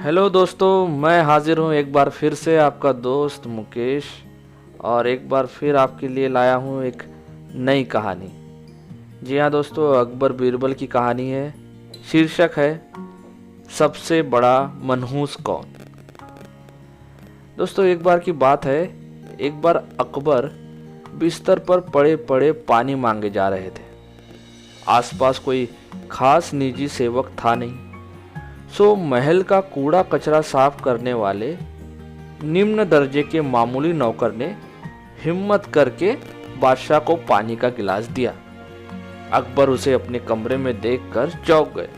Hello दोस्तों, मैं हाजिर हूँ एक बार फिर से आपका दोस्त मुकेश। और एक बार फिर आपके लिए लाया हूँ एक नई कहानी। जी हाँ दोस्तों, अकबर बीरबल की कहानी है। शीर्षक है सबसे बड़ा मनहूस कौन। दोस्तों, एक बार की बात है। एक बार अकबर बिस्तर पर पड़े पड़े पानी मांगे जा रहे थे। आसपास कोई खास निजी सेवक था नहीं, सो महल का कूड़ा कचरा साफ करने वाले निम्न दर्जे के मामूली नौकर ने हिम्मत करके बादशाह को पानी का गिलास दिया। अकबर उसे अपने कमरे में देखकर चौंक गए,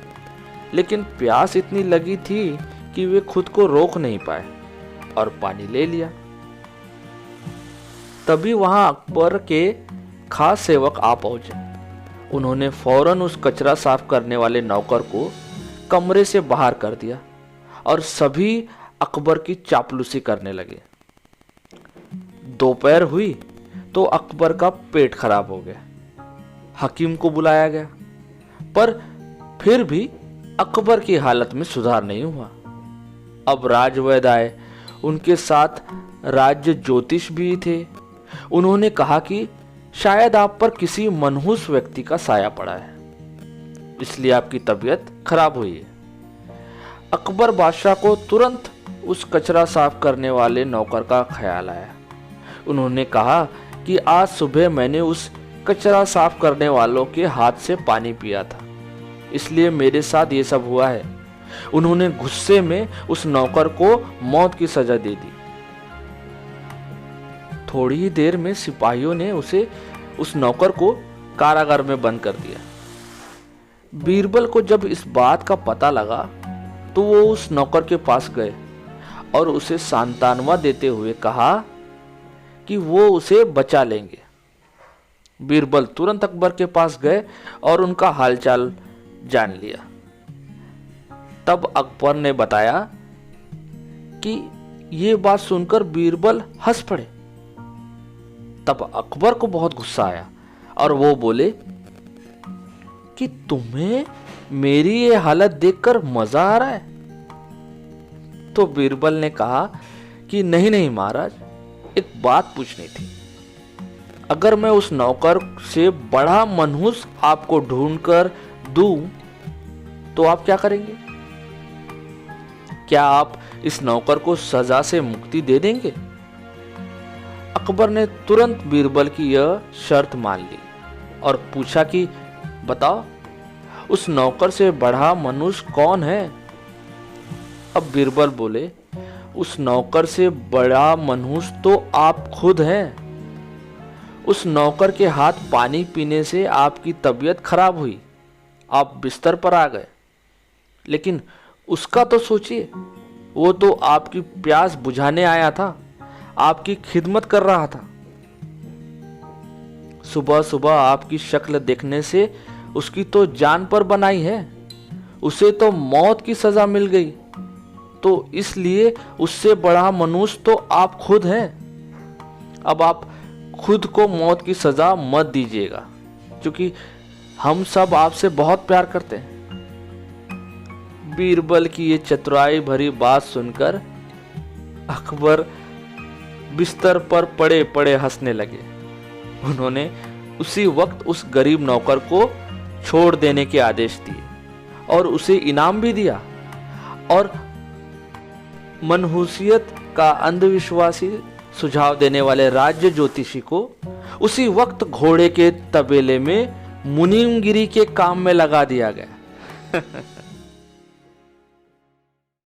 लेकिन प्यास इतनी लगी थी कि वे खुद को रोक नहीं पाए और पानी ले लिया। तभी वहां अकबर के खास सेवक आ पहुंचे। उन्होंने फौरन उस कचरा साफ करने वाले नौकर को कमरे से बाहर कर दिया और सभी अकबर की चापलूसी करने लगे। दोपहर हुई तो अकबर का पेट खराब हो गया। हकीम को बुलाया गया, पर फिर भी अकबर की हालत में सुधार नहीं हुआ। अब राजवैद्य आए, उनके साथ राज्य ज्योतिष भी थे। उन्होंने कहा कि शायद आप पर किसी मनहूस व्यक्ति का साया पड़ा है, इसलिए आपकी तबीयत खराब हुई है। अकबर बादशाह को तुरंत उस कचरा साफ करने वाले नौकर का ख्याल आया। उन्होंने कहा कि आज सुबह मैंने उस कचरा साफ करने वालों के हाथ से पानी पिया था, इसलिए मेरे साथ ये सब हुआ है। उन्होंने गुस्से में उस नौकर को मौत की सजा दे दी। थोड़ी ही देर में सिपाहियों ने उस नौकर को कारागार में बंद कर दिया। बीरबल को जब इस बात का पता लगा तो वो उस नौकर के पास गए और उसे सांत्वना देते हुए कहा कि वो उसे बचा लेंगे। बीरबल तुरंत अकबर के पास गए और उनका हालचाल जान लिया। तब अकबर ने बताया कि ये बात सुनकर बीरबल हंस पड़े। तब अकबर को बहुत गुस्सा आया और वो बोले कि तुम्हें मेरी ये हालत देखकर मजा आ रहा है। तो बीरबल ने कहा कि नहीं महाराज, एक बात पूछनी थी। अगर मैं उस नौकर से बड़ा मनहूस आपको ढूंढकर दूं तो आप क्या करेंगे? क्या आप इस नौकर को सजा से मुक्ति दे देंगे? अकबर ने तुरंत बीरबल की यह शर्त मान ली और पूछा कि बताओ, उस नौकर से बड़ा मनुष्य कौन है? अब बीरबल बोले, उस नौकर से बड़ा मनुष्य तो आप खुद हैं। उस नौकर के हाथ पानी पीने से आपकी तबीयत खराब हुई, आप बिस्तर पर आ गए, लेकिन उसका तो सोचिए, वो तो आपकी प्यास बुझाने आया था, आपकी खिदमत कर रहा था। सुबह सुबह आपकी शक्ल देखने से उसकी तो जान पर बनाई है, उसे तो मौत की सजा मिल गई, तो इसलिए उससे बड़ा मनुष्य तो आप खुद हैं। अब आप खुद को मौत की सजा मत दीजिएगा, क्योंकि हम सब आपसे बहुत प्यार करते हैं। बीरबल की ये चतुराई भरी बात सुनकर अकबर बिस्तर पर पड़े पड़े हंसने लगे। उन्होंने उसी वक्त उस गरीब नौकर को छोड़ देने के आदेश दिए और उसे इनाम भी दिया, और मनहूसियत का अंधविश्वासी सुझाव देने वाले राज्य ज्योतिषी को उसी वक्त घोड़े के तबेले में मुनीमगिरी के काम में लगा दिया गया।